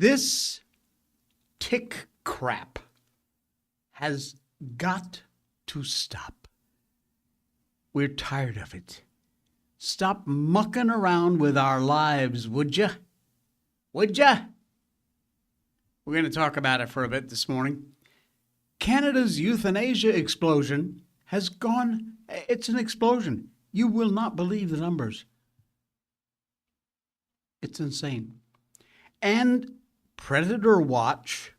This tick crap has got to stop. We're tired of it. Stop mucking around with our lives, would ya? Would ya? We're going to talk about it for a bit this morning. Canada's euthanasia explosion has gone, it's an explosion. You will not believe the numbers. It's insane. And Predator Watch,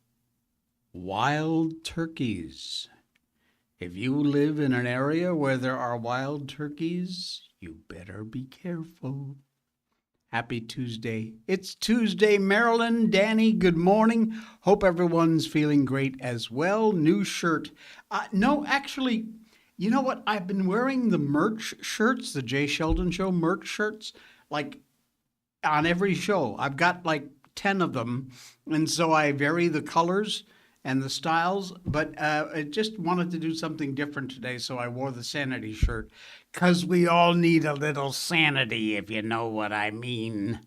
wild turkeys. If you live in an area where there are wild turkeys, you better be careful. Happy Tuesday. It's Tuesday, Marilyn, Danny, good morning. Hope everyone's feeling great as well. New shirt. No, actually, you know what? I've been wearing the merch shirts, the Jay Sheldon Show merch shirts, like on every show. I've got like 10 of them, and so I vary the colors and the styles, but I just wanted to do something different today, so I wore the sanity shirt, because we all need a little sanity, if you know what I mean.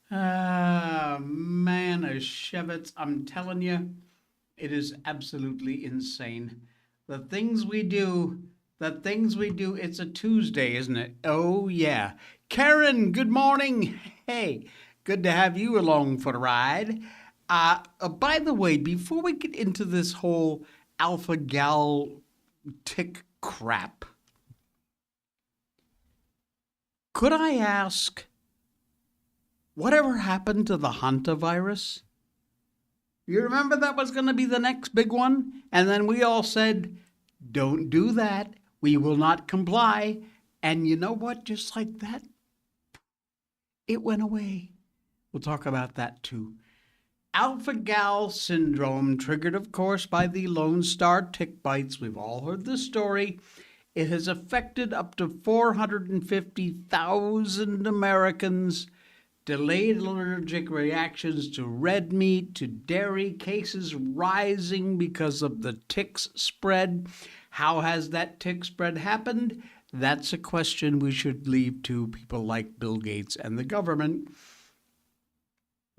Man, a Shevitz, I'm telling you, it is absolutely insane. The things we do, it's a Tuesday, isn't it? Oh, yeah. Karen, good morning. Hey, good to have you along for the ride. By the way, before we get into this whole alpha gal tick crap, could I ask, whatever happened to the hantavirus? You remember that was going to be the next big one? And then we all said, don't do that. We will not comply. And you know what? Just like that, it went away. We'll talk about that too. Alpha-gal syndrome, triggered, of course, by the Lone Star tick bites. We've all heard the story. It has affected up to 450,000 Americans. Delayed allergic reactions to red meat, to dairy, cases rising because of the ticks spread. How has that tick spread happened? That's a question we should leave to people like Bill Gates and the government.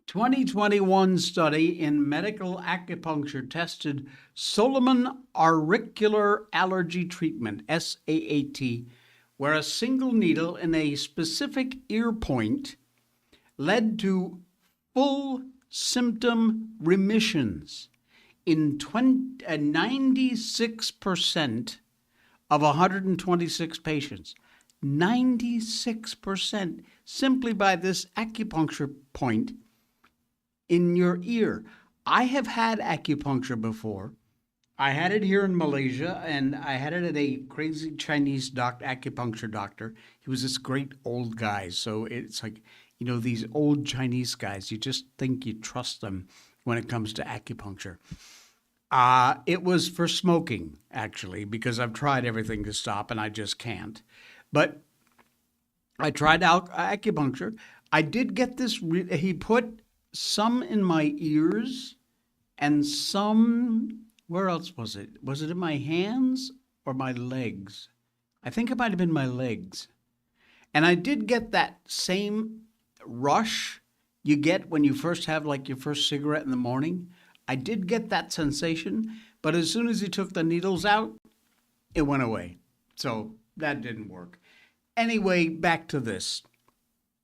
2021 study in medical acupuncture tested Solomon auricular allergy treatment, SAAT, where a single needle in a specific ear point led to full symptom remissions in 96% of 126 patients. 96% simply by this acupuncture point in your ear. I have had acupuncture before. I had it here in Malaysia, and I had it at a crazy Chinese acupuncture doctor. He was this great old guy. So it's like, you know, these old Chinese guys, you just think you trust them when it comes to acupuncture. It was for smoking, actually, because I've tried everything to stop and I just can't. But I tried acupuncture. I did get this, he put some in my ears and some, where else was it? Was it in my hands or my legs? I think it might have been my legs. And I did get that same rush you get when you first have like your first cigarette in the morning. I did get that sensation, but as soon as he took the needles out, it went away. So that didn't work. Anyway, back to this.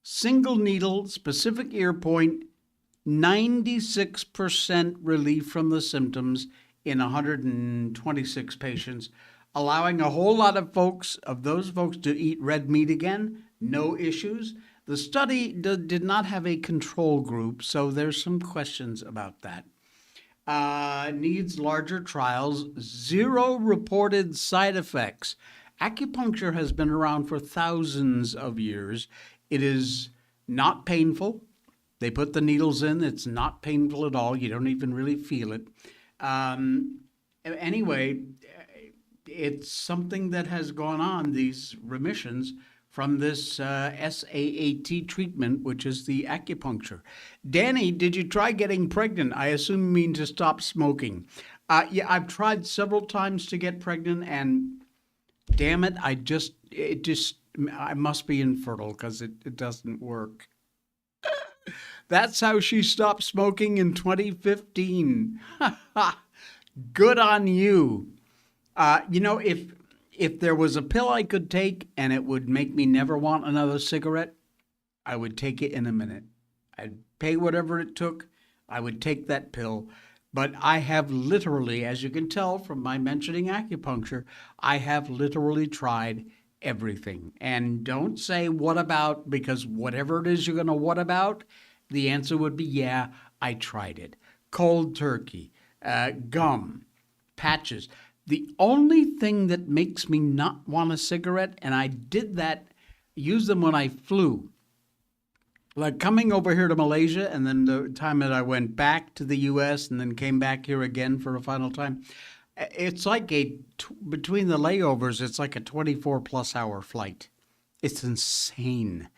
Single needle, specific ear point, 96% relief from the symptoms in 126 patients, allowing a whole lot of those folks to eat red meat again, no issues. The study did not have a control group, so there's some questions about that. Needs larger trials, 0 reported side effects. Acupuncture has been around for thousands of years. It is not painful. They put the needles in. It's not painful at all. You don't even really feel it. Anyway, it's something that has gone on, these remissions, from this SAAT treatment, which is the acupuncture. Danny, did you try getting pregnant? I assume you mean to stop smoking. Yeah, I've tried several times to get pregnant, and damn it, I must be infertile because it doesn't work. That's how she stopped smoking in 2015. Good on you. If there was a pill I could take and it would make me never want another cigarette, I would take it in a minute. I'd pay whatever it took. I would take that pill. But I have literally, as you can tell from my mentioning acupuncture, I have literally tried everything. And don't say what about, because whatever it is you're going to what about, the answer would be, yeah, I tried it. Cold turkey, gum, patches. The only thing that makes me not want a cigarette, and I did that, use them when I flew. Like coming over here to Malaysia, and then the time that I went back to the U.S. and then came back here again for a final time, it's like between the layovers, it's like a 24-plus-hour flight. It's insane.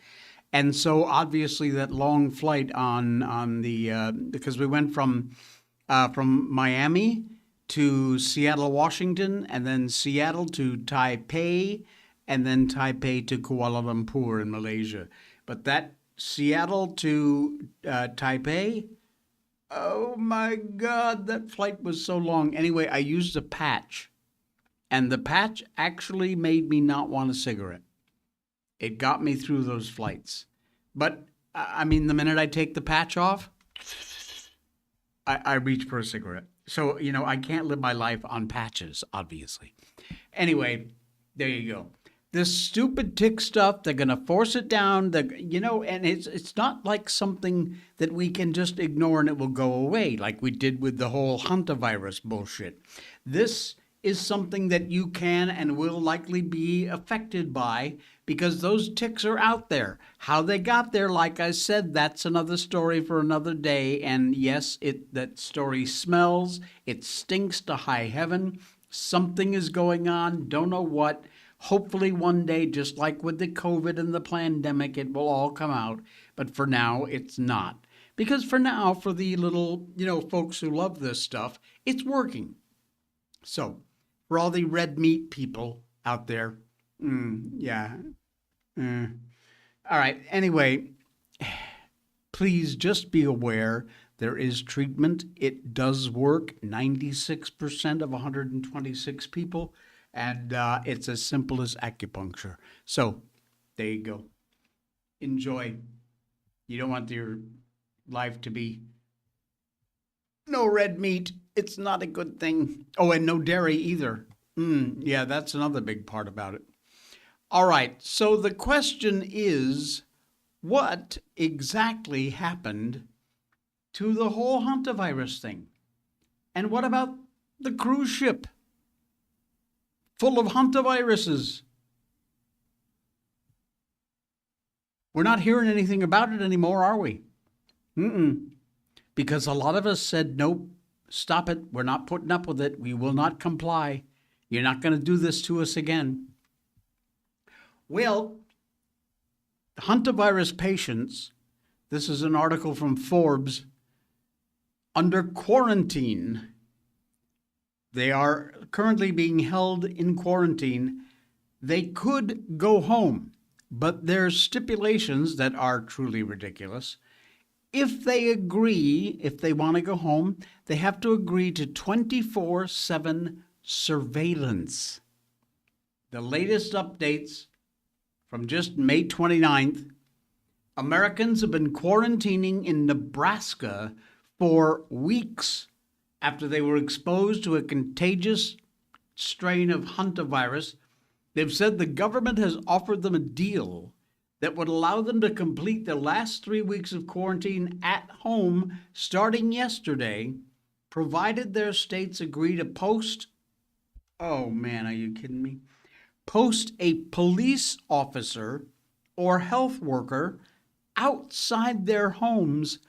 And so obviously that long flight on the because we went from Miami to Seattle, Washington, and then Seattle to Taipei, and then Taipei to Kuala Lumpur in Malaysia. But that Seattle to Taipei, oh my God, that flight was so long. Anyway, I used a patch, and the patch actually made me not want a cigarette. It got me through those flights. But, I mean, the minute I take the patch off, I reach for a cigarette. So, I can't live my life on patches, obviously. Anyway, there you go. This stupid tick stuff, they're going to force it down, and it's not like something that we can just ignore and it will go away, like we did with the whole hantavirus bullshit. This is something that you can and will likely be affected by because those ticks are out there. How they got there, like I said, that's another story for another day. And yes, that story smells. It stinks to high heaven. Something is going on. Don't know what. Hopefully one day, just like with the COVID and the pandemic, it will all come out. But for now, it's not. Because for now, for the little, folks who love this stuff, it's working. So, for all the red meat people out there, yeah. All right, anyway, please just be aware there is treatment. It does work, 96% of 126 people. And it's as simple as acupuncture. So there you go. Enjoy. You don't want your life to be no red meat. It's not a good thing. Oh, and no dairy either. Yeah, that's another big part about it. All right. So the question is, what exactly happened to the whole hantavirus thing? And what about the cruise ship full of hantaviruses? We're not hearing anything about it anymore, are we? Because a lot of us said, nope, stop it. We're not putting up with it. We will not comply. You're not going to do this to us again. Well, hantavirus patients, this is an article from Forbes, under quarantine. They are currently being held in quarantine. They could go home, but there's stipulations that are truly ridiculous. If they agree, if they want to go home, they have to agree to 24/7 surveillance. The latest updates from just May 29th, Americans have been quarantining in Nebraska for weeks after they were exposed to a contagious strain of hantavirus. They've said the government has offered them a deal that would allow them to complete their last 3 weeks of quarantine at home starting yesterday, provided their states agree to post, oh man, are you kidding me? Post a police officer or health worker outside their homes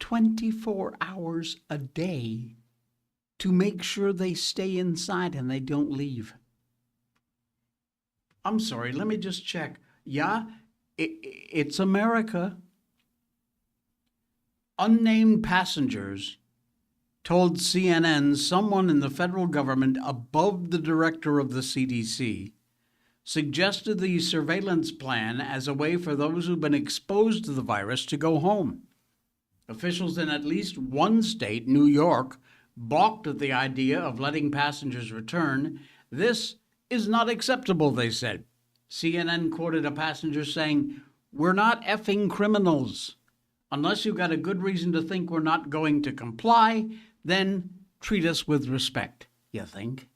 24 hours a day to make sure they stay inside and they don't leave. I'm sorry, let me just check. Yeah, it's America. Unnamed passengers told CNN someone in the federal government above the director of the CDC suggested the surveillance plan as a way for those who've been exposed to the virus to go home. Officials in at least one state, New York, balked at the idea of letting passengers return. This is not acceptable, they said. CNN quoted a passenger saying, "We're not effing criminals. Unless you've got a good reason to think we're not going to comply, then treat us with respect." You think?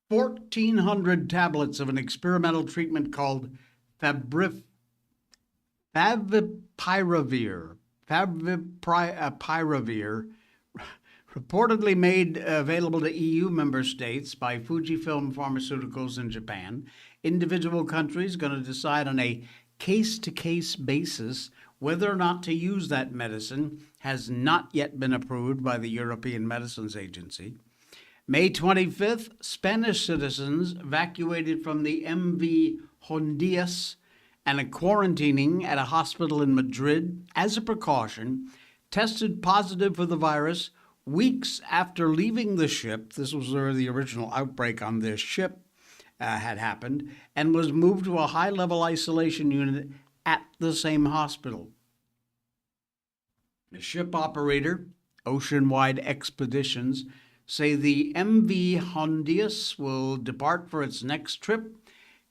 1,400 tablets of an experimental treatment called favipiravir reportedly made available to EU member states by Fujifilm Pharmaceuticals in Japan. Individual countries going to decide on a case-to-case basis whether or not to use that medicine. Has not yet been approved by the European Medicines Agency. May 25th, Spanish citizens evacuated from the MV Hondias and quarantining at a hospital in Madrid as a precaution tested positive for the virus weeks after leaving the ship. This was where the original outbreak on this ship had happened, and was moved to a high-level isolation unit at the same hospital. The ship operator, Oceanwide Expeditions, say the MV Hondias will depart for its next trip,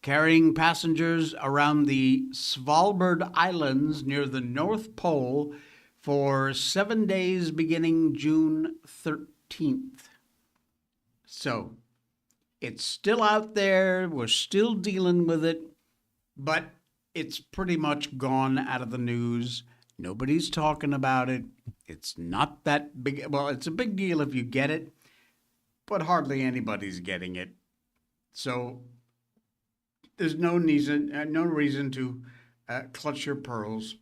carrying passengers around the Svalbard Islands near the North Pole for 7 days beginning June 13th. So, it's still out there, we're still dealing with it, but it's pretty much gone out of the news. Nobody's talking about it. It's not that big. Well, it's a big deal if you get it, but hardly anybody's getting it. So there's no reason to clutch your pearls,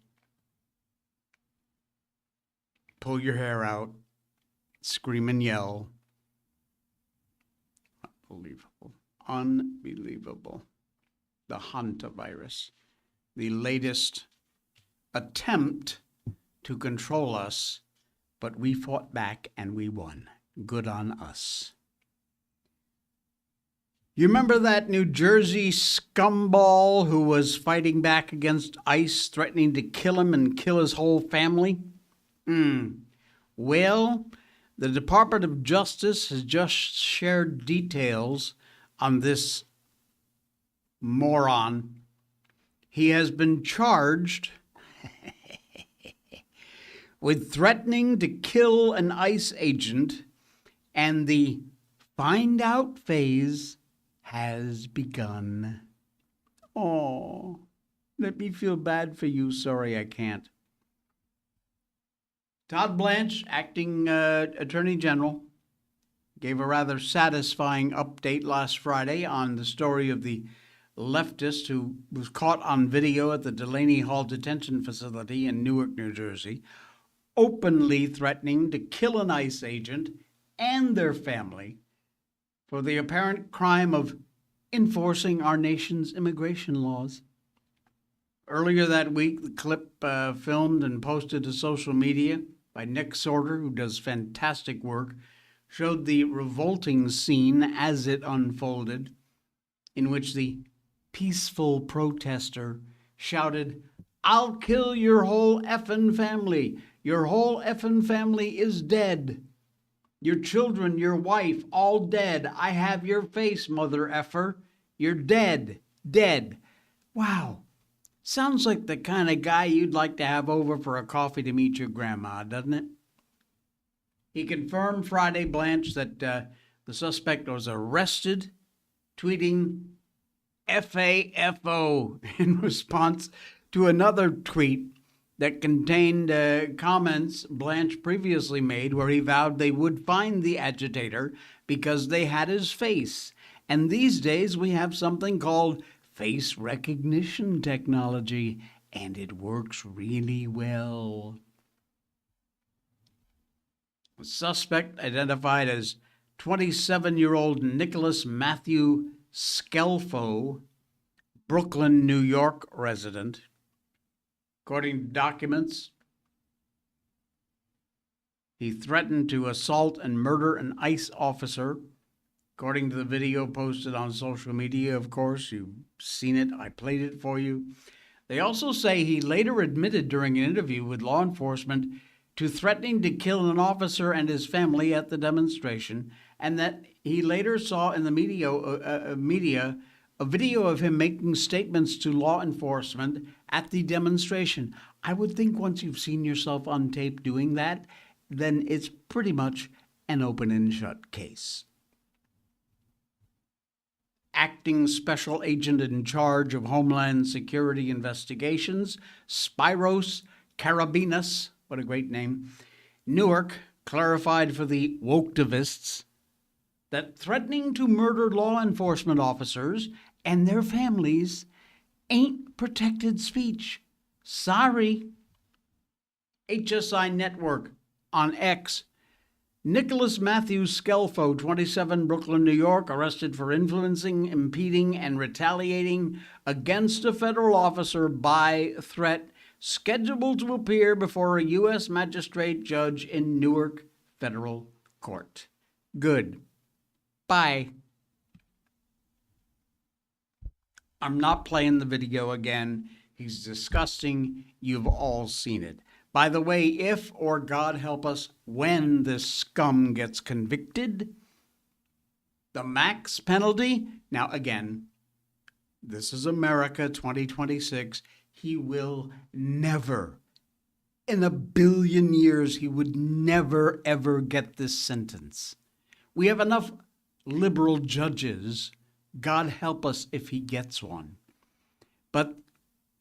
pull your hair out, scream and yell. Unbelievable. The hantavirus, the latest attempt to control us, but we fought back and we won. Good on us. You remember that New Jersey scumball who was fighting back against ICE, threatening to kill him and kill his whole family? Well, the Department of Justice has just shared details on this moron. He has been charged with threatening to kill an ICE agent, and the find out phase has begun. Oh, let me feel bad for you. Sorry, I can't. Todd Blanche, acting Attorney General, gave a rather satisfying update last Friday on the story of the leftist who was caught on video at the Delaney Hall detention facility in Newark, New Jersey, openly threatening to kill an ICE agent and their family for the apparent crime of enforcing our nation's immigration laws. Earlier that week, the clip filmed and posted to social media by Nick Sorter, who does fantastic work, showed the revolting scene as it unfolded, in which the peaceful protester shouted, "I'll kill your whole effing family. Your whole effing family is dead. Your children, your wife, all dead. I have your face, mother effer. You're dead. Dead." Wow. Sounds like the kind of guy you'd like to have over for a coffee to meet your grandma, doesn't it? He confirmed Friday, Blanche, that the suspect was arrested, tweeting FAFO in response to another tweet that contained comments Blanche previously made where he vowed they would find the agitator because they had his face. And these days we have something called face recognition technology, and it works really well. The suspect, identified as 27-year-old Nicholas Matthew Scelfo, Brooklyn, New York resident. According to documents, he threatened to assault and murder an ICE officer. According to the video posted on social media, of course, you've seen it. I played it for you. They also say he later admitted during an interview with law enforcement to threatening to kill an officer and his family at the demonstration, and that he later saw in the media a video of him making statements to law enforcement at the demonstration. I would think once you've seen yourself on tape doing that, then it's pretty much an open and shut case. Acting Special Agent in charge of Homeland Security Investigations, Spyros Karabinas, what a great name, Newark, clarified for the woketivists that threatening to murder law enforcement officers and their families ain't protected speech. Sorry. HSI Network on X. Nicholas Matthew Scelfo, 27, Brooklyn, New York, arrested for influencing, impeding, and retaliating against a federal officer by threat, scheduled to appear before a U.S. magistrate judge in Newark Federal Court. Good. Bye. I'm not playing the video again. He's disgusting. You've all seen it. By the way, if, or God help us, when this scum gets convicted, the max penalty, now again, this is America 2026, he will never, in a billion years, he would never, ever get this sentence. We have enough liberal judges, God help us if he gets one. But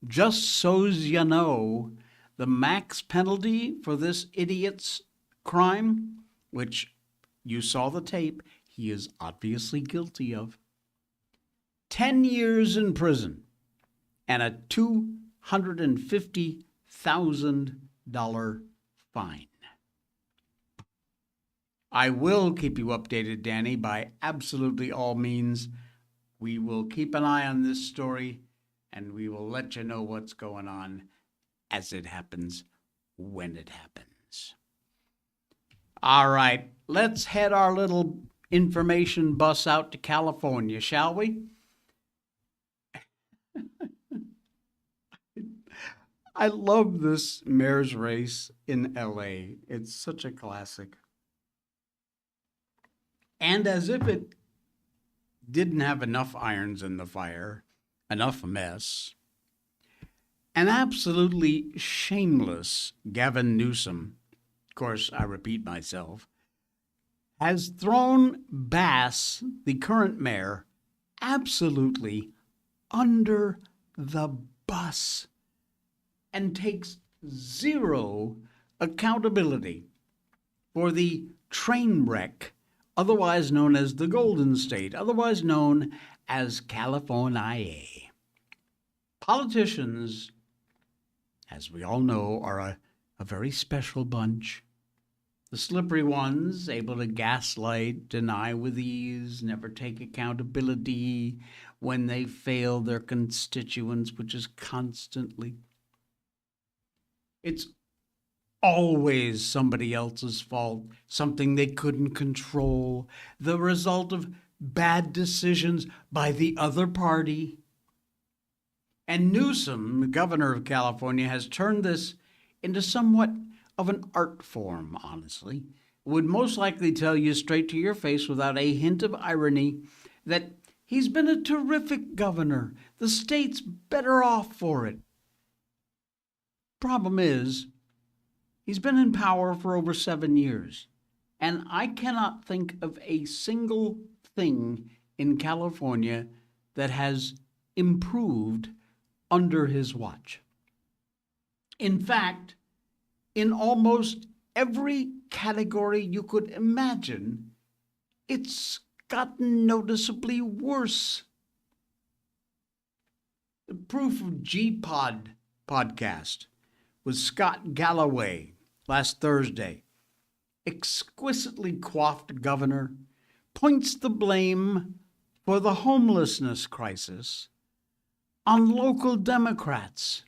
just so's you know, the max penalty for this idiot's crime, which you saw the tape, he is obviously guilty of, 10 years in prison and a $250,000 fine. I will keep you updated, Danny, by absolutely all means. We will keep an eye on this story, and we will let you know what's going on as it happens, when it happens. All right, let's head our little information bus out to California, shall we? I love this mayor's race in LA. It's such a classic. And as if it didn't have enough irons in the fire, enough mess, an absolutely shameless Gavin Newsom, of course, I repeat myself, has thrown Bass, the current mayor, absolutely under the bus and takes zero accountability for the train wreck, otherwise known as the Golden State, otherwise known as California. Politicians, as we all know, are a very special bunch. The slippery ones, able to gaslight, deny with ease, never take accountability when they fail their constituents, which is constantly. It's always somebody else's fault, something they couldn't control, the result of bad decisions by the other party. And Newsom, the governor of California, has turned this into somewhat of an art form, honestly. Would most likely tell you straight to your face without a hint of irony that he's been a terrific governor. The state's better off for it. Problem is, he's been in power for over 7 years, and I cannot think of a single thing in California that has improved under his watch. In fact, in almost every category you could imagine, it's gotten noticeably worse. The Proof of G-Pod podcast with Scott Galloway last Thursday. Exquisitely coiffed governor points the blame for the homelessness crisis on local Democrats.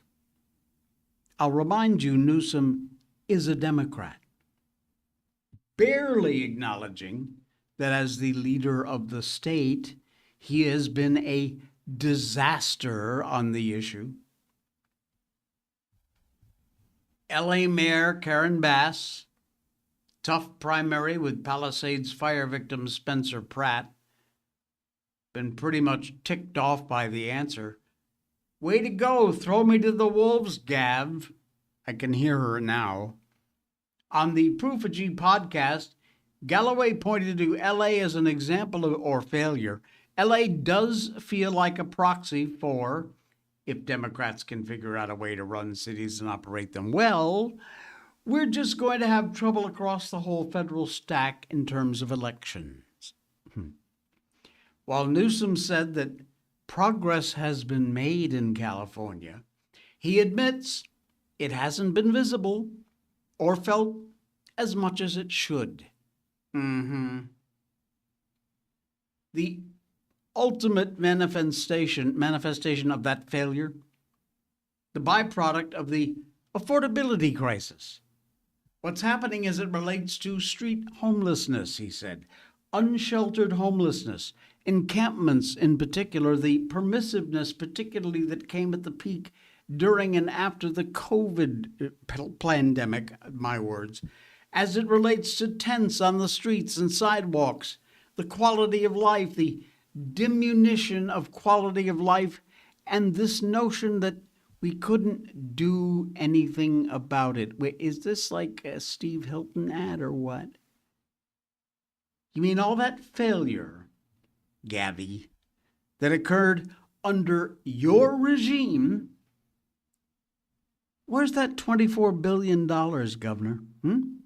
I'll remind you, Newsom is a Democrat, barely acknowledging that as the leader of the state, he has been a disaster on the issue. LA Mayor Karen Bass, tough primary with Palisades fire victim Spencer Pratt. Been pretty much ticked off by the answer. Way to go, throw me to the wolves, Gav. I can hear her now. On the Proof of G podcast, Galloway pointed to LA as an example of failure. LA does feel like a proxy for, if Democrats can figure out a way to run cities and operate them well, we're just going to have trouble across the whole federal stack in terms of elections. While Newsom said that progress has been made in California, he admits it hasn't been visible or felt as much as it should. The ultimate manifestation of that failure, the byproduct of the affordability crisis. What's happening as it relates to street homelessness, he said, unsheltered homelessness, encampments in particular, the permissiveness particularly that came at the peak during and after the COVID pandemic, my words, as it relates to tents on the streets and sidewalks, the quality of life, the diminution of quality of life, and this notion that we couldn't do anything about it. Wait, is this like a Steve Hilton ad or what? You mean all that failure, Gabby, that occurred under your regime? Where's that $24 billion, Governor? You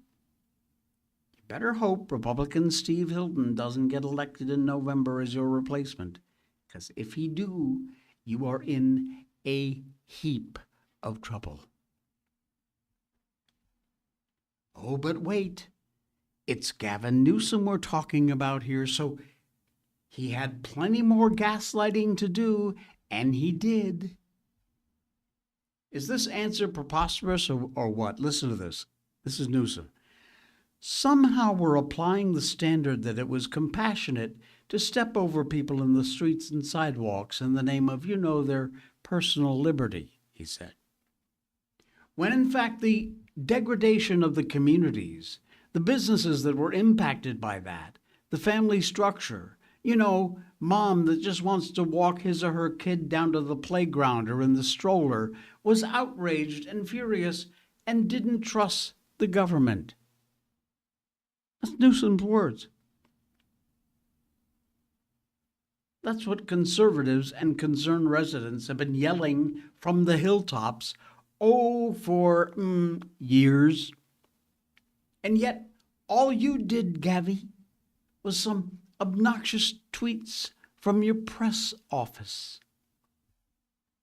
better hope Republican Steve Hilton doesn't get elected in November as your replacement, because if he do, you are in a heap of trouble. Oh, but wait. It's Gavin Newsom we're talking about here, so he had plenty more gaslighting to do, and he did. Is this answer preposterous or what? Listen to this. This is Newsom. Somehow we're applying the standard that it was compassionate to step over people in the streets and sidewalks in the name of, their personal liberty, he said. When in fact the degradation of the communities, the businesses that were impacted by that, the family structure, mom that just wants to walk his or her kid down to the playground or in the stroller, was outraged and furious and didn't trust the government. That's Newsom's words. That's what conservatives and concerned residents have been yelling from the hilltops, for years. And yet, all you did, Gavi, was some obnoxious tweets from your press office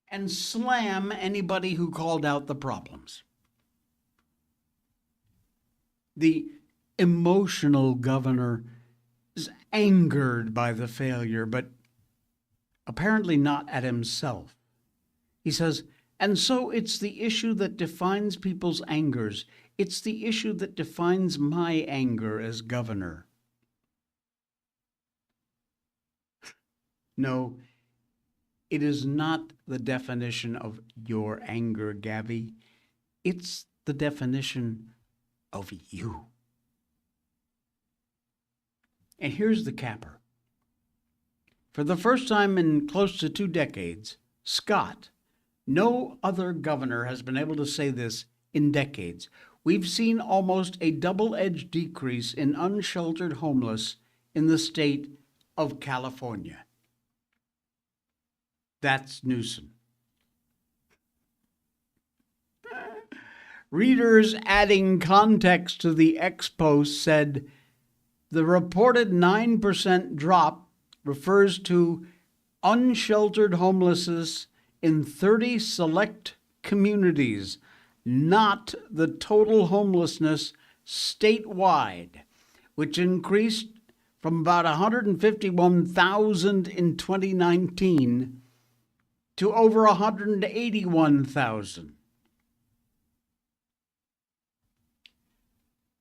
and slam anybody who called out the problems. The emotional governor is angered by the failure, but apparently not at himself. He says, and so it's the issue that defines people's angers. It's the issue that defines my anger as governor. No, it is not the definition of your anger, Gabby. It's the definition of you. And here's the capper. For the first time in close to 2 decades, Scott, no other governor has been able to say this in decades. We've seen almost a double-edged decrease in unsheltered homeless in the state of California. That's Newsom. Readers adding context to the ex-post said, the reported 9% drop refers to unsheltered homelessness in 30 select communities, not the total homelessness statewide, which increased from about 151,000 in 2019 to over 181,000.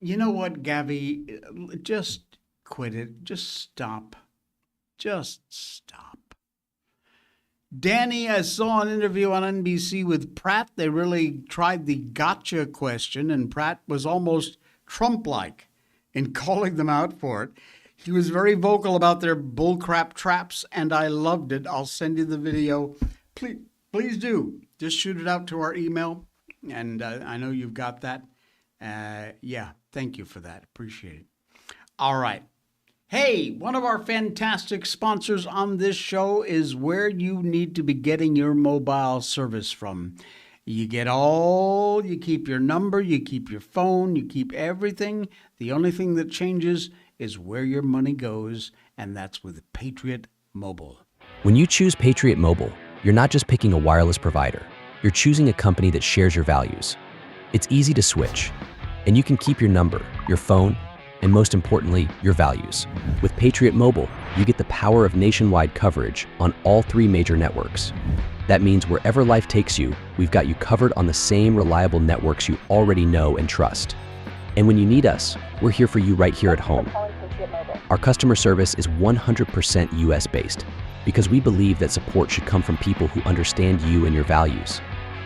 You know what, Gabby? Just quit it. Just stop. Just stop. Danny, I saw an interview on NBC with Pratt. They really tried the gotcha question, and Pratt was almost Trump-like in calling them out for it. He was very vocal about their bullcrap traps, and I loved it. I'll send you the video. Please do. Just shoot it out to our email, and I know you've got that. Yeah, thank you for that. Appreciate it. All right. Hey, one of our fantastic sponsors on this show is where you need to be getting your mobile service from. You keep your number, you keep your phone, you keep everything. The only thing that changes is where your money goes, and that's with Patriot Mobile. When you choose Patriot Mobile, you're not just picking a wireless provider. You're choosing a company that shares your values. It's easy to switch, and you can keep your number, your phone, and most importantly, your values. With Patriot Mobile, you get the power of nationwide coverage on all 3 major networks. That means wherever life takes you, we've got you covered on the same reliable networks you already know and trust. And when you need us, we're here for you right here at home. Our customer service is 100% US-based because we believe that support should come from people who understand you and your values.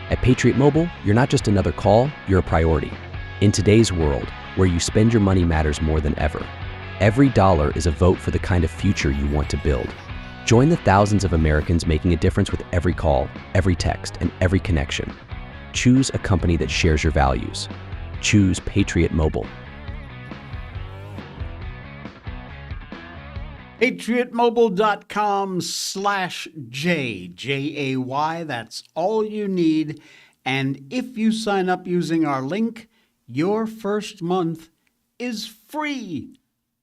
At Patriot Mobile, you're not just another call, you're a priority. In today's world, where you spend your money matters more than ever. Every dollar is a vote for the kind of future you want to build. Join the thousands of Americans making a difference with every call, every text, and every connection. Choose a company that shares your values. Choose Patriot Mobile. PatriotMobile.com/J, J-A-Y, that's all you need. And if you sign up using our link, your first month is free.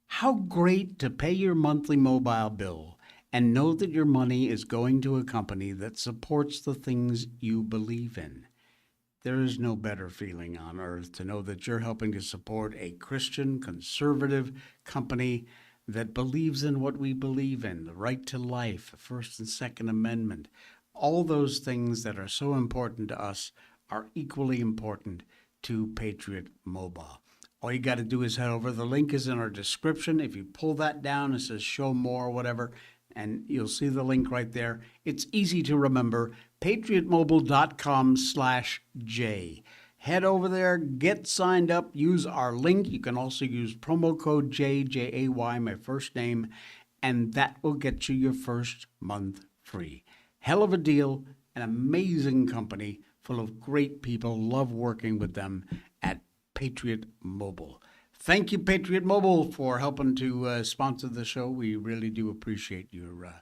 How great to pay your monthly mobile bill and know that your money is going to a company that supports the things you believe in. There is no better feeling on earth to know that you're helping to support a Christian, conservative company that believes in what we believe in, the right to life, the First and Second Amendment. All those things that are so important to us are equally important to Patriot Mobile. All you got to do is head over. The link is in our description. If you pull that down, it says show more or whatever, and you'll see the link right there. It's easy to remember, patriotmobile.com/J. Head over there, get signed up, use our link. You can also use promo code J, J-A-Y, my first name, and that will get you your first month free. Hell of a deal, an amazing company full of great people. Love working with them at Patriot Mobile. Thank you, Patriot Mobile, for helping to sponsor the show. We really do appreciate your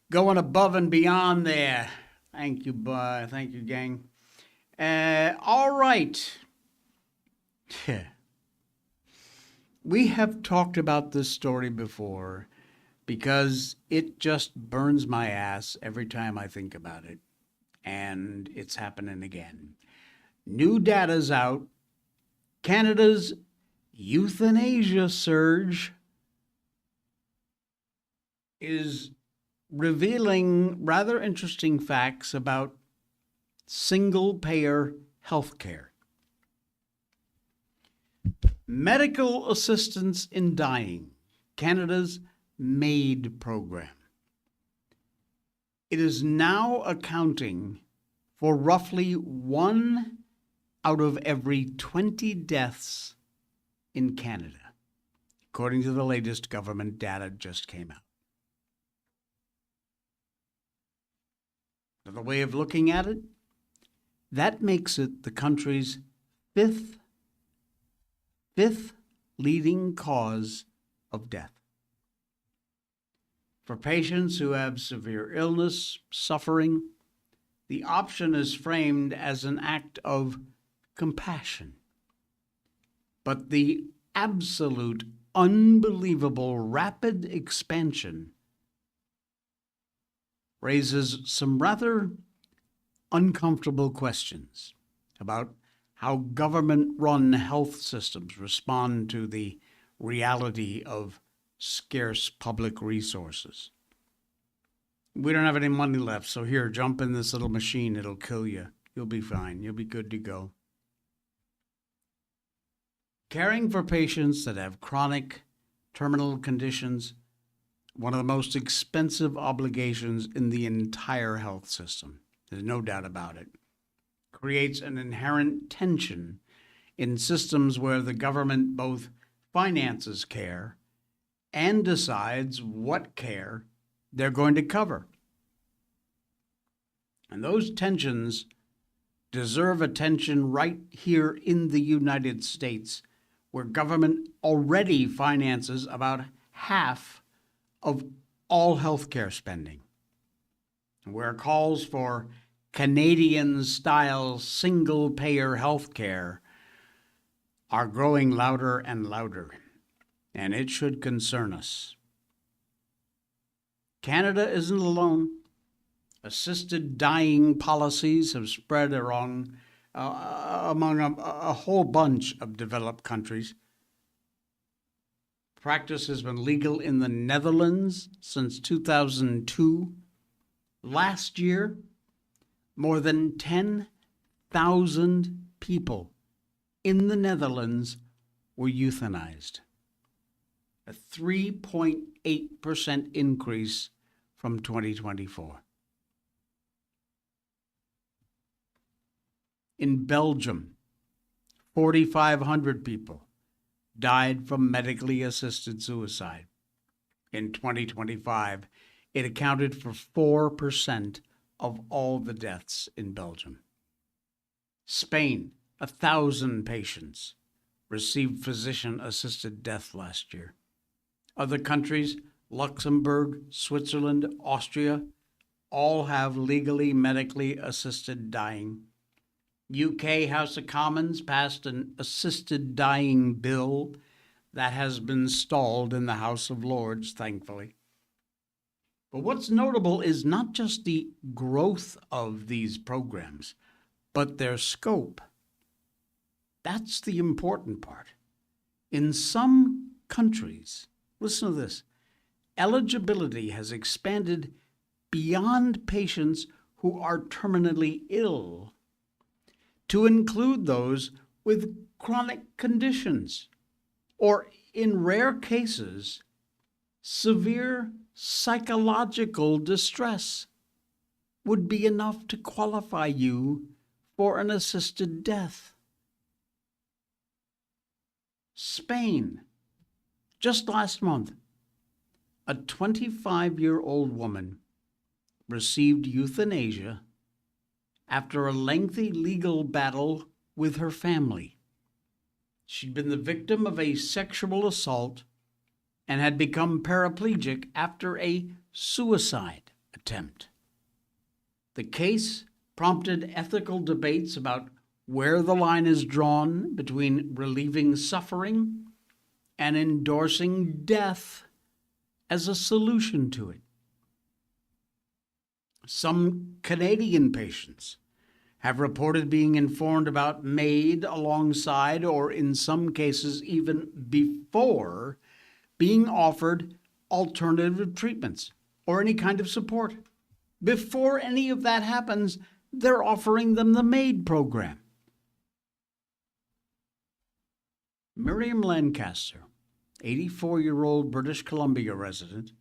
going above and beyond there. Thank you, gang. All right. We have talked about this story before because it just burns my ass every time I think about it. And it's happening again. New data's out. Canada's euthanasia surge is revealing rather interesting facts about single-payer health care. Medical assistance in dying, Canada's MAID program. It is now accounting for roughly 1 out of every 20 deaths in Canada, according to the latest government data just came out. Another way of looking at it, that makes it the country's fifth leading cause of death. For patients who have severe illness, suffering, the option is framed as an act of compassion. But the absolute, unbelievable, rapid expansion raises some rather uncomfortable questions about how government-run health systems respond to the reality of scarce public resources. We don't have any money left, so here, jump in this little machine. It'll kill you. You'll be fine. You'll be good to go. Caring for patients that have chronic, terminal conditions one of the most expensive obligations in the entire health system. There's no doubt about it. Creates an inherent tension in systems where the government both finances care and decides what care they're going to cover. And those tensions deserve attention right here in the United States, where government already finances about half of all healthcare spending, where calls for Canadian-style single-payer healthcare are growing louder and louder, and it should concern us. Canada isn't alone. Assisted dying policies have spread among a whole bunch of developed countries. Practice has been legal in the Netherlands since 2002. Last year, more than 10,000 people in the Netherlands were euthanized, a 3.8% increase from 2024. In Belgium, 4,500 people died from medically assisted suicide. In 2025, it accounted for 4% of all the deaths in Belgium. Spain, 1,000 patients received physician-assisted death last year. Other countries, Luxembourg, Switzerland, Austria, all have legally medically assisted dying. UK House of Commons passed an assisted dying bill that has been stalled in the House of Lords, thankfully. But what's notable is not just the growth of these programs, but their scope. That's the important part. In some countries, listen to this, eligibility has expanded beyond patients who are terminally ill to include those with chronic conditions, or in rare cases, severe psychological distress would be enough to qualify you for an assisted death. Spain, just last month, a 25-year-old woman received euthanasia after a lengthy legal battle with her family. She'd been the victim of a sexual assault and had become paraplegic after a suicide attempt. The case prompted ethical debates about where the line is drawn between relieving suffering and endorsing death as a solution to it. Some Canadian patients have reported being informed about MAID alongside, or in some cases even before, being offered alternative treatments or any kind of support. Before any of that happens, they're offering them the MAID program. Miriam Lancaster, 84-year-old British Columbia resident,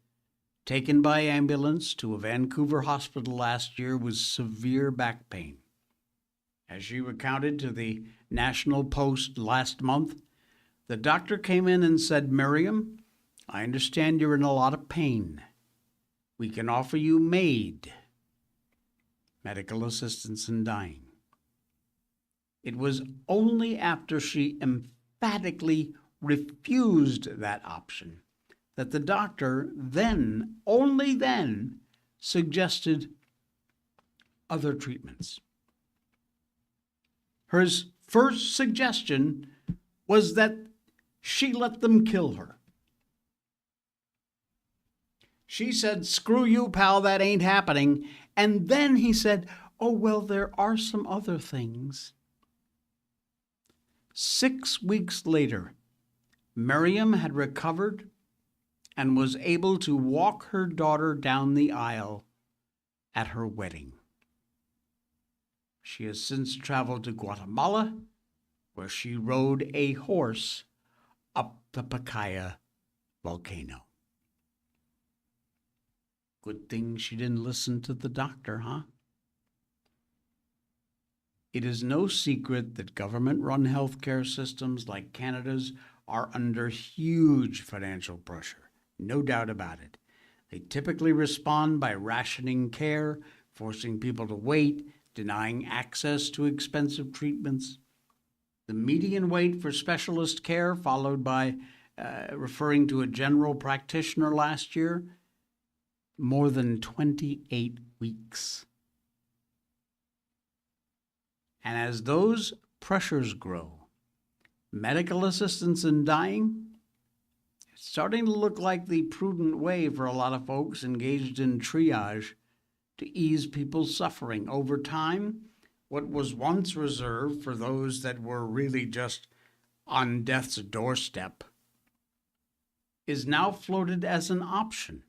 taken by ambulance to a Vancouver hospital last year with severe back pain. As she recounted to the National Post last month, the doctor came in and said, "Miriam, I understand you're in a lot of pain. We can offer you MAID, medical assistance in dying." It was only after she emphatically refused that option that the doctor then, only then, suggested other treatments. Her first suggestion was that she let them kill her. She said, "Screw you, pal, that ain't happening." And then he said, "Oh, well, there are some other things." 6 weeks later, Miriam had recovered and was able to walk her daughter down the aisle at her wedding. She has since traveled to Guatemala, where she rode a horse up the Pacaya volcano. Good thing she didn't listen to the doctor, huh? It is no secret that government-run healthcare systems like Canada's are under huge financial pressure. No doubt about it. They typically respond by rationing care, forcing people to wait, denying access to expensive treatments. The median wait for specialist care, followed by referring to a general practitioner last year, more than 28 weeks. And as those pressures grow, medical assistance in dying, it's starting to look like the prudent way for a lot of folks engaged in triage to ease people's suffering. Over time, what was once reserved for those that were really just on death's doorstep is now floated as an option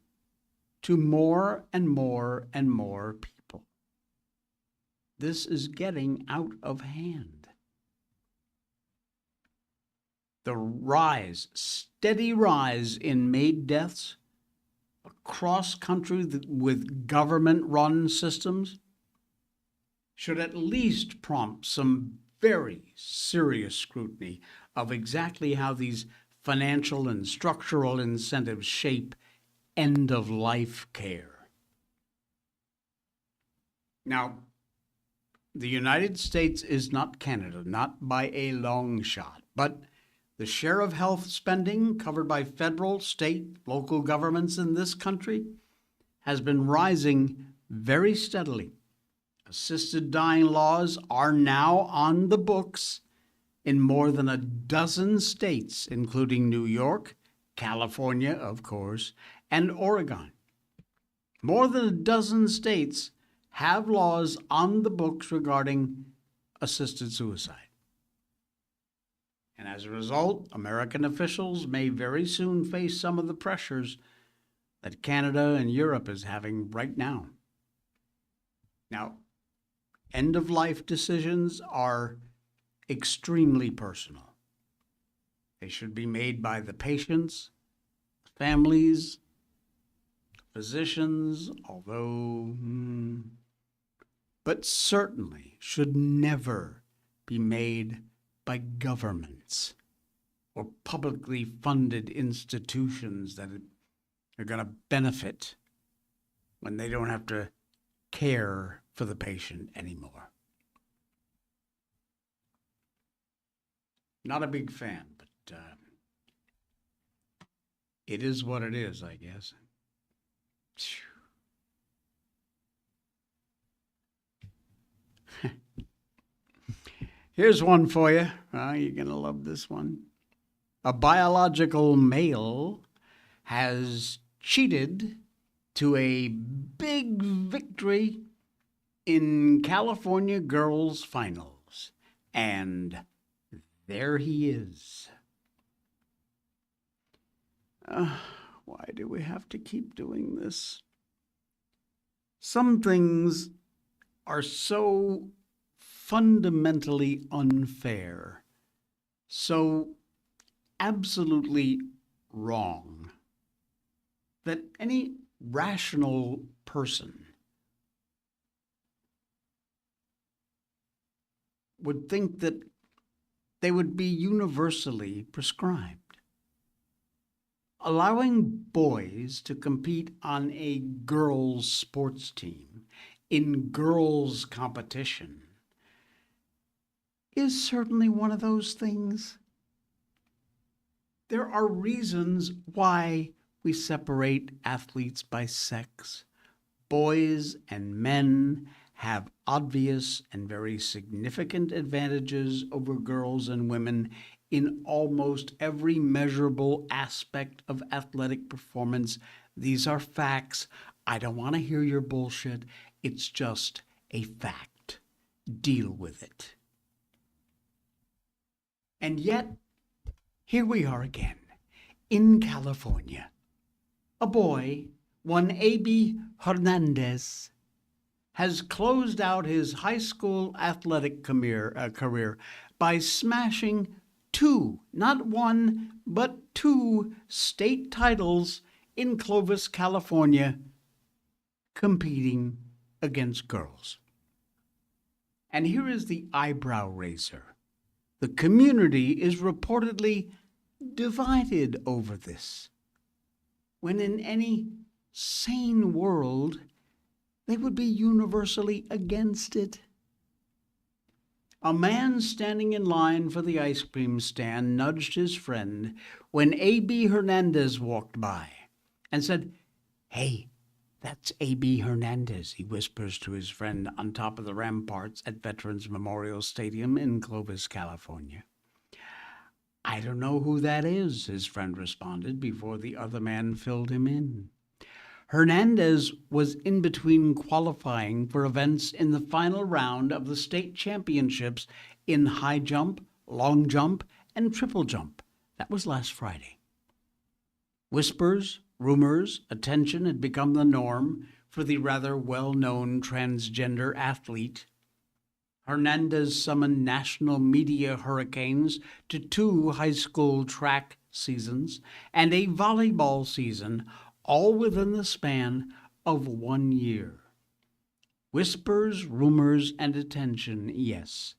to more and more and more people. This is getting out of hand. The steady rise in MAID deaths across country with government-run systems should at least prompt some very serious scrutiny of exactly how these financial and structural incentives shape end-of-life care. Now, the United States is not Canada, not by a long shot, but the share of health spending covered by federal, state, local governments in this country has been rising very steadily. Assisted dying laws are now on the books in more than a dozen states, including New York, California, of course, and Oregon. More than a dozen states have laws on the books regarding assisted suicide. And as a result, American officials may very soon face some of the pressures that Canada and Europe is having right now. Now, end-of-life decisions are extremely personal. They should be made by the patients, families, physicians, but certainly should never be made by governments or publicly funded institutions that are going to benefit when they don't have to care for the patient anymore. Not a big fan, but it is what it is, I guess. Here's one for you. You're going to love this one. A biological male has cheated to a big victory in California girls' finals. And there he is. Why do we have to keep doing this? Some things are so fundamentally unfair, so absolutely wrong, that any rational person would think that they would be universally prescribed. Allowing boys to compete on a girls' sports team in girls' competition is certainly one of those things. There are reasons why we separate athletes by sex. Boys and men have obvious and very significant advantages over girls and women in almost every measurable aspect of athletic performance. These are facts. I don't want to hear your bullshit. It's just a fact. Deal with it. And yet, here we are again, in California. A boy, one A.B. Hernandez, has closed out his high school athletic career by smashing two, not one, but two state titles in Clovis, California, competing against girls. And here is the eyebrow raiser. The community is reportedly divided over this, when in any sane world, they would be universally against it. A man standing in line for the ice cream stand nudged his friend when A.B. Hernandez walked by and said, "Hey, that's A.B. Hernandez," he whispers to his friend on top of the ramparts at Veterans Memorial Stadium in Clovis, California. "I don't know who that is," his friend responded before the other man filled him in. Hernandez was in between qualifying for events in the final round of the state championships in high jump, long jump, and triple jump. That was last Friday. Whispers, rumors, attention had become the norm for the rather well-known transgender athlete. Hernandez summoned national media hurricanes to 2 high school track seasons and a volleyball season, all within the span of 1 year. Whispers, rumors, and attention, yes,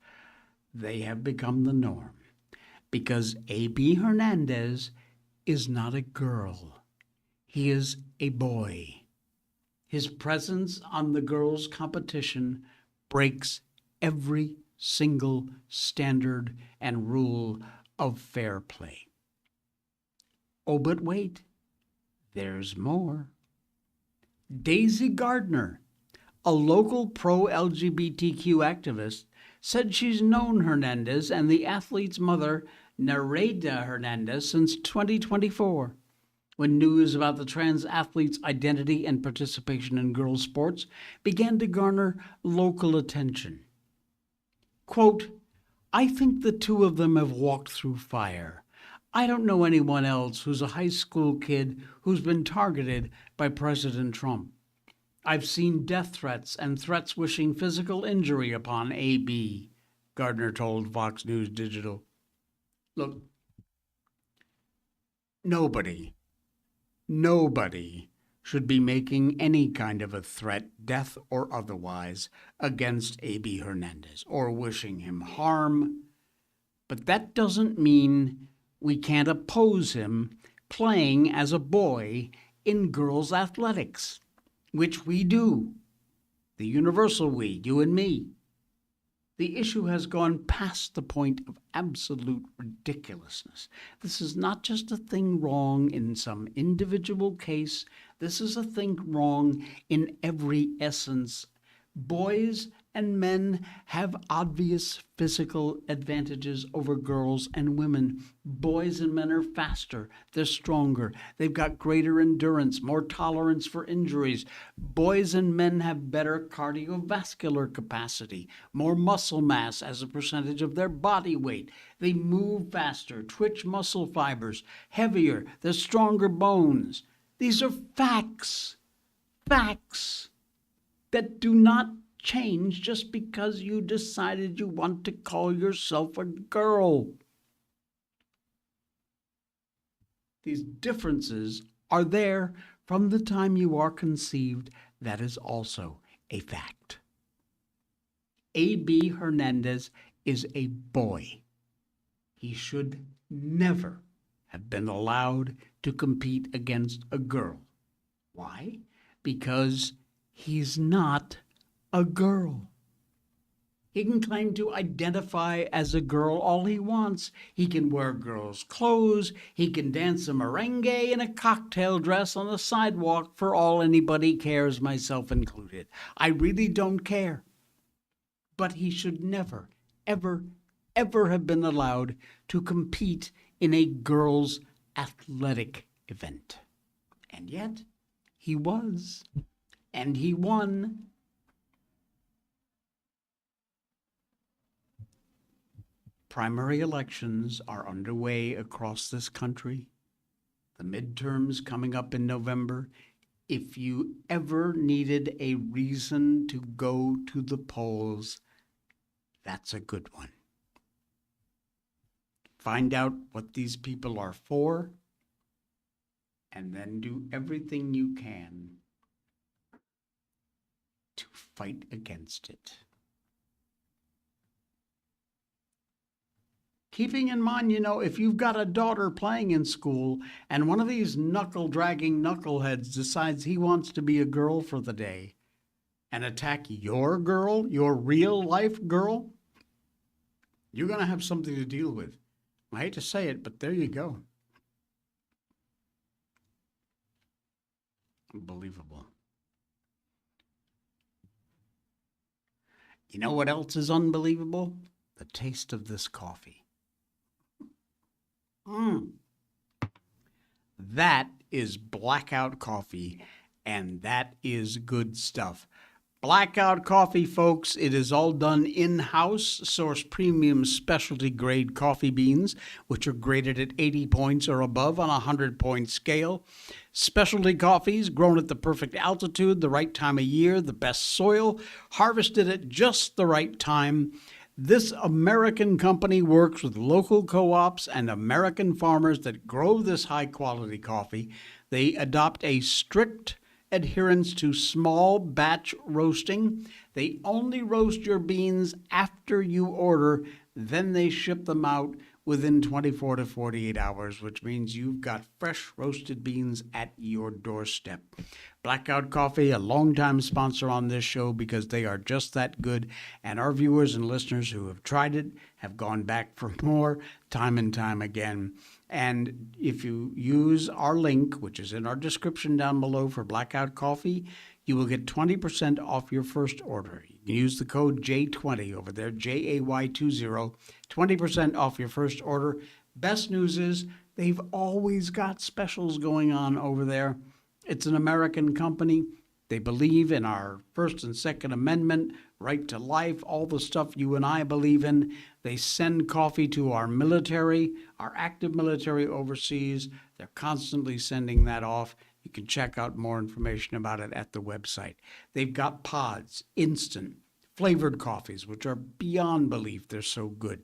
they have become the norm, because A.B. Hernandez is not a girl. He is a boy. His presence on the girls' competition breaks every single standard and rule of fair play. Oh, but wait. There's more. Daisy Gardner, a local pro-LGBTQ activist, said she's known Hernandez and the athlete's mother, Nereida Hernandez, since 2024, when news about the trans athlete's identity and participation in girls' sports began to garner local attention. Quote, "I think the two of them have walked through fire. I don't know anyone else who's a high school kid who's been targeted by President Trump. I've seen death threats and threats wishing physical injury upon A.B., Gardner told Fox News Digital. Look, nobody should be making any kind of a threat, death or otherwise, against A.B. Hernandez or wishing him harm. But that doesn't mean we can't oppose him playing as a boy in girls' athletics, which we do. The universal we, you and me. The issue has gone past the point of absolute ridiculousness. This is not just a thing wrong in some individual case. This is a thing wrong in every essence. Boys and men have obvious physical advantages over girls and women. Boys and men are faster, they're stronger, they've got greater endurance, more tolerance for injuries. Boys and men have better cardiovascular capacity, more muscle mass as a percentage of their body weight. They move faster, twitch muscle fibers, heavier, they're stronger bones. These are facts that do not change just because you decided you want to call yourself a girl. These differences are there from the time you are conceived. That is also a fact. A.B. Hernandez is a boy. He should never have been allowed to compete against a girl. Why? Because he's not a girl. He can claim to identify as a girl all he wants. He can wear girls' clothes. He can dance a merengue in a cocktail dress on the sidewalk for all anybody cares, myself included. I really don't care. But he should never, ever, ever have been allowed to compete in a girls' athletic event. And yet, he was. And he won. Primary elections are underway across this country. The midterms coming up in November. If you ever needed a reason to go to the polls, that's a good one. Find out what these people are for, and then do everything you can to fight against it. Keeping in mind, if you've got a daughter playing in school and one of these knuckle-dragging knuckleheads decides he wants to be a girl for the day and attack your girl, your real-life girl, you're going to have something to deal with. I hate to say it, but there you go. Unbelievable. You know what else is unbelievable? The taste of this coffee. That is Blackout coffee, and that is good stuff. Blackout coffee, folks, it is all done in-house, sourced premium specialty grade coffee beans, which are graded at 80 points or above on a 100-point scale. Specialty coffees grown at the perfect altitude, the right time of year, the best soil, harvested at just the right time. This American company works with local co-ops and American farmers that grow this high-quality coffee. They adopt a strict adherence to small batch roasting. They only roast your beans after you order, then they ship them out within 24 to 48 hours, which means you've got fresh roasted beans at your doorstep. Blackout Coffee, a longtime sponsor on this show because they are just that good, and our viewers and listeners who have tried it have gone back for more time and time again. And if you use our link, which is in our description down below for Blackout Coffee, you will get 20% off your first order. You can use the code J20 over there, JAY20, 20% off your first order. Best news is they've always got specials going on over there. It's an American company. They believe in our First and Second Amendment, right to life, all the stuff you and I believe in. They send coffee to our military, our active military overseas. They're constantly sending that off. You can check out more information about it at the website. They've got pods, instant, flavored coffees, which are beyond belief. They're so good.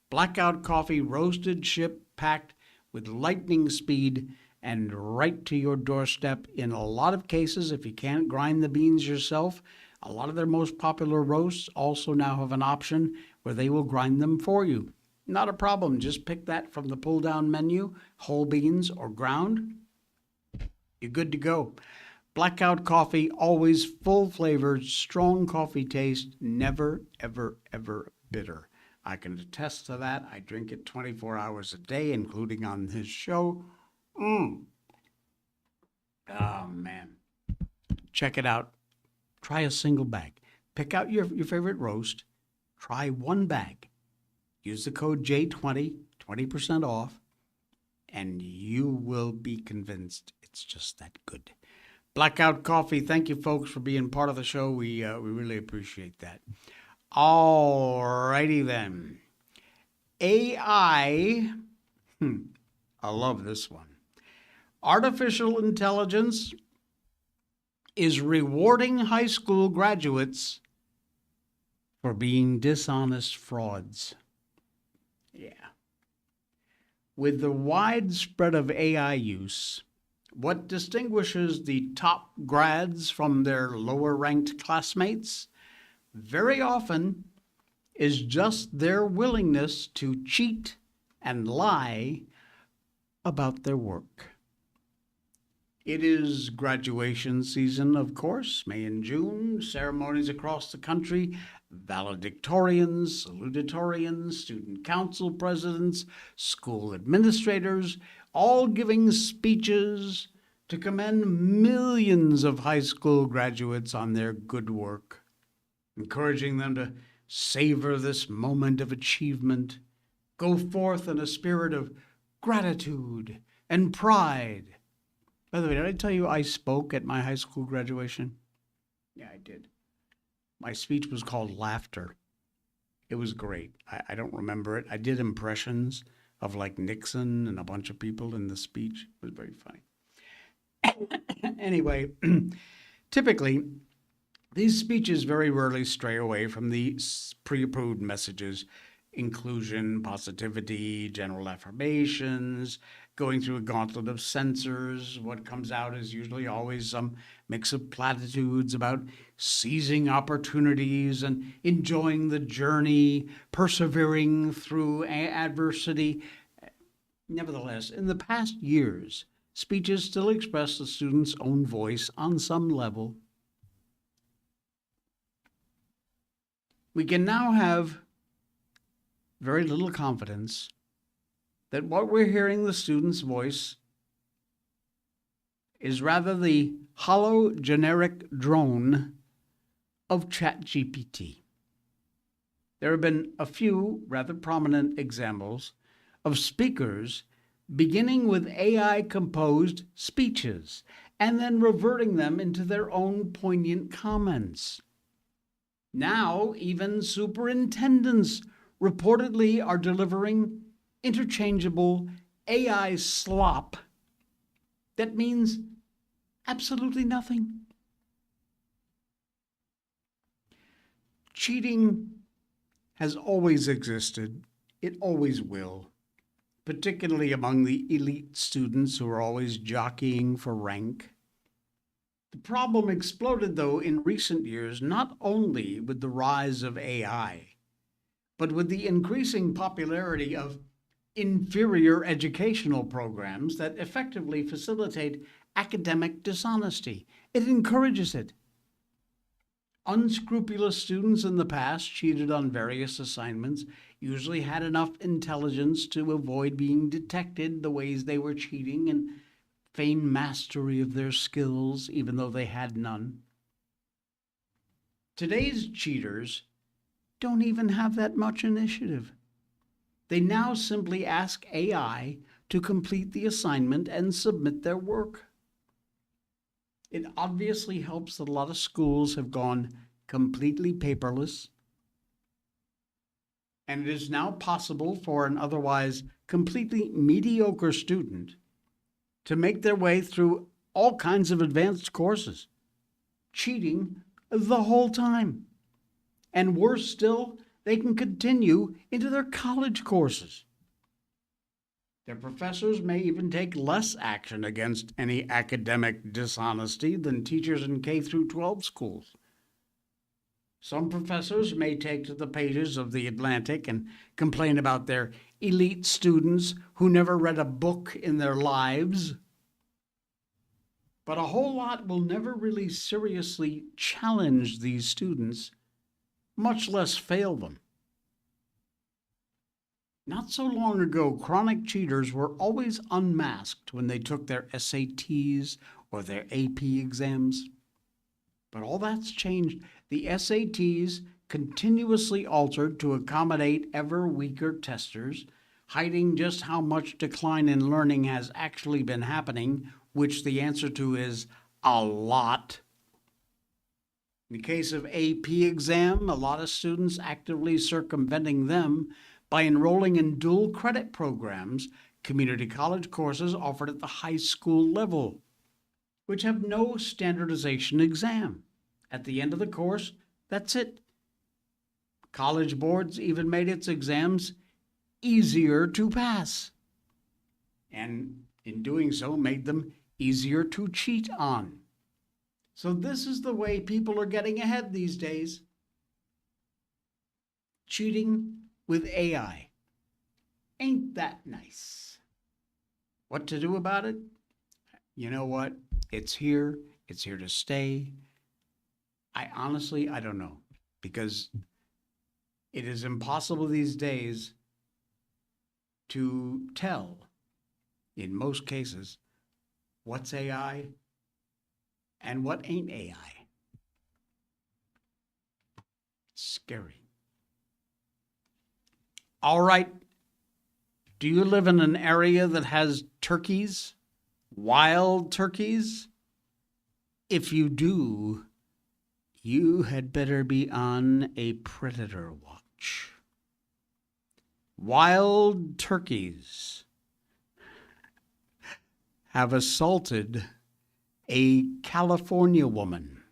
Blackout coffee, roasted, shipped, packed with lightning speed and right to your doorstep. In a lot of cases, if you can't grind the beans yourself, a lot of their most popular roasts also now have an option where they will grind them for you. Not a problem. Just pick that from the pull-down menu, whole beans or ground. You're good to go. Blackout coffee, always full-flavored, strong coffee taste, never, ever, ever bitter. I can attest to that. I drink it 24 hours a day, including on this show. Oh, man. Check it out. Try a single bag. Pick out your favorite roast. Try one bag. Use the code J20, 20% off, and you will be convinced it's just that good. Blackout Coffee, thank you, folks, for being part of the show. We really appreciate that. All righty, then. AI, I love this one. Artificial intelligence is rewarding high school graduates for being dishonest frauds. Yeah. With the widespread of AI use, what distinguishes the top grads from their lower-ranked classmates very often is just their willingness to cheat and lie about their work. It is graduation season, of course, May and June, ceremonies across the country, valedictorians, salutatorians, student council presidents, school administrators, all giving speeches to commend millions of high school graduates on their good work, encouraging them to savor this moment of achievement, go forth in a spirit of gratitude and pride. By the way, did I tell you I spoke at my high school graduation? Yeah, I did. My speech was called Laughter. It was great. I don't remember it. I did impressions of like Nixon and a bunch of people in the speech. It was very funny. Anyway, typically, these speeches very rarely stray away from the pre-approved messages: inclusion, positivity, general affirmations, going through a gauntlet of censors. What comes out is usually always some mix of platitudes about seizing opportunities and enjoying the journey, persevering through adversity. Nevertheless, in the past years, speeches still express the student's own voice on some level. We can now have very little confidence that what we're hearing the student's voice is rather the hollow generic drone of ChatGPT. There have been a few rather prominent examples of speakers beginning with AI-composed speeches and then reverting them into their own poignant comments. Now, even superintendents reportedly are delivering interchangeable AI slop that means absolutely nothing. Cheating has always existed. It always will, particularly among the elite students who are always jockeying for rank. The problem exploded, though, in recent years, not only with the rise of AI, but with the increasing popularity of inferior educational programs that effectively facilitate academic dishonesty. It encourages it. Unscrupulous students in the past cheated on various assignments, usually had enough intelligence to avoid being detected the ways they were cheating and feign mastery of their skills, even though they had none. Today's cheaters don't even have that much initiative. They now simply ask AI to complete the assignment and submit their work. It obviously helps that a lot of schools have gone completely paperless, and it is now possible for an otherwise completely mediocre student to make their way through all kinds of advanced courses, cheating the whole time. And worse still, they can continue into their college courses. Their professors may even take less action against any academic dishonesty than teachers in K-12 schools. Some professors may take to the pages of The Atlantic and complain about their elite students who never read a book in their lives. But a whole lot will never really seriously challenge these students, much less fail them. Not so long ago, chronic cheaters were always unmasked when they took their SATs or their AP exams. But all that's changed. The SATs continuously altered to accommodate ever weaker testers, hiding just how much decline in learning has actually been happening, which the answer to is a lot. In the case of AP exam, a lot of students actively circumventing them by enrolling in dual credit programs, community college courses offered at the high school level, which have no standardization exam. At the end of the course, that's it. College boards even made its exams easier to pass, and in doing so made them easier to cheat on. So this is the way people are getting ahead these days. Cheating with AI. Ain't that nice? What to do about it? You know what? It's here. It's here to stay. I don't know, because it is impossible these days to tell, in most cases, what's AI and what ain't AI. Scary. All right. Do you live in an area that has turkeys? Wild turkeys? If you do, you had better be on a predator watch. Wild turkeys have assaulted a California woman,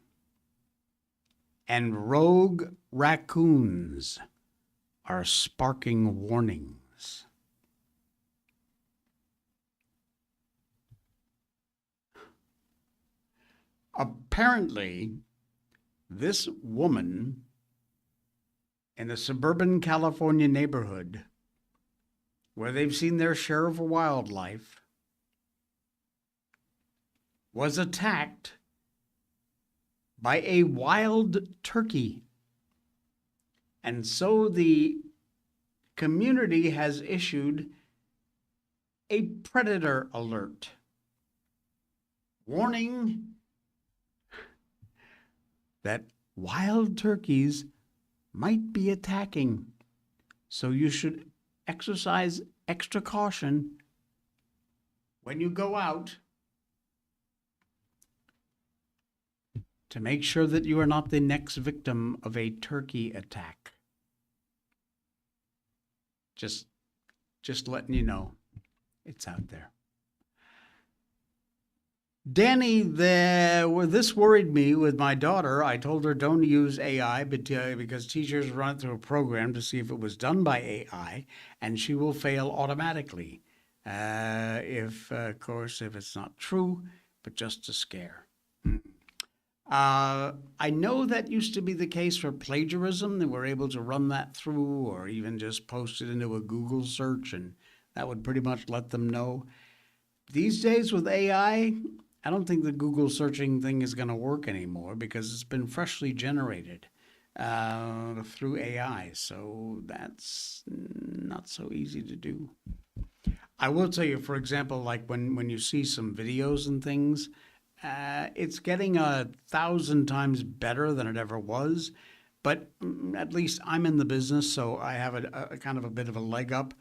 and rogue raccoons are sparking warnings. Apparently, this woman in a suburban California neighborhood where they've seen their share of wildlife was attacked by a wild turkey. And so the community has issued a predator alert, warning that wild turkeys might be attacking. So you should exercise extra caution when you go out to make sure that you are not the next victim of a turkey attack. Just letting you know, it's out there. Danny, this worried me with my daughter. I told her don't use AI because teachers run it through a program to see if it was done by AI, and she will fail automatically. Of course, if it's not true, but just to scare. I know that used to be the case for plagiarism. They were able to run that through or even just post it into a Google search, and that would pretty much let them know. These days with AI, I don't think the Google searching thing is going to work anymore because it's been freshly generated through AI. So that's not so easy to do. I will tell you, for example, like when you see some videos and things, it's getting 1,000 times better than it ever was. But at least I'm in the business, so I have a kind of a bit of a leg up.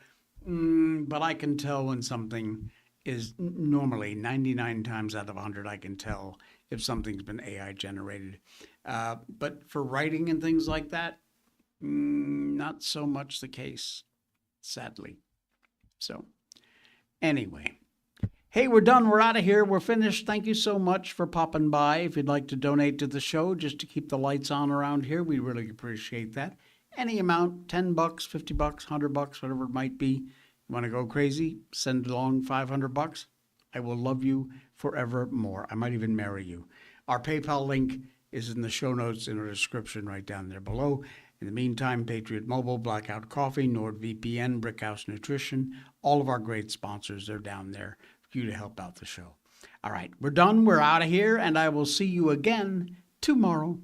But I can tell when something is normally 99 times out of 100, I can tell if something's been AI generated. But for writing and things like that, not so much the case, sadly. So anyway, hey, we're done. We're out of here. We're finished. Thank you so much for popping by. If you'd like to donate to the show just to keep the lights on around here, we really appreciate that. Any amount, $10, $50, $100, whatever it might be. You want to go crazy? Send along $500. I will love you forevermore. I might even marry you. Our PayPal link is in the show notes in the description right down there below. In the meantime, Patriot Mobile, Blackout Coffee, NordVPN, BRICKHOUSE Nutrition, all of our great sponsors are down there for you to help out the show. All right, we're done. We're out of here, and I will see you again tomorrow.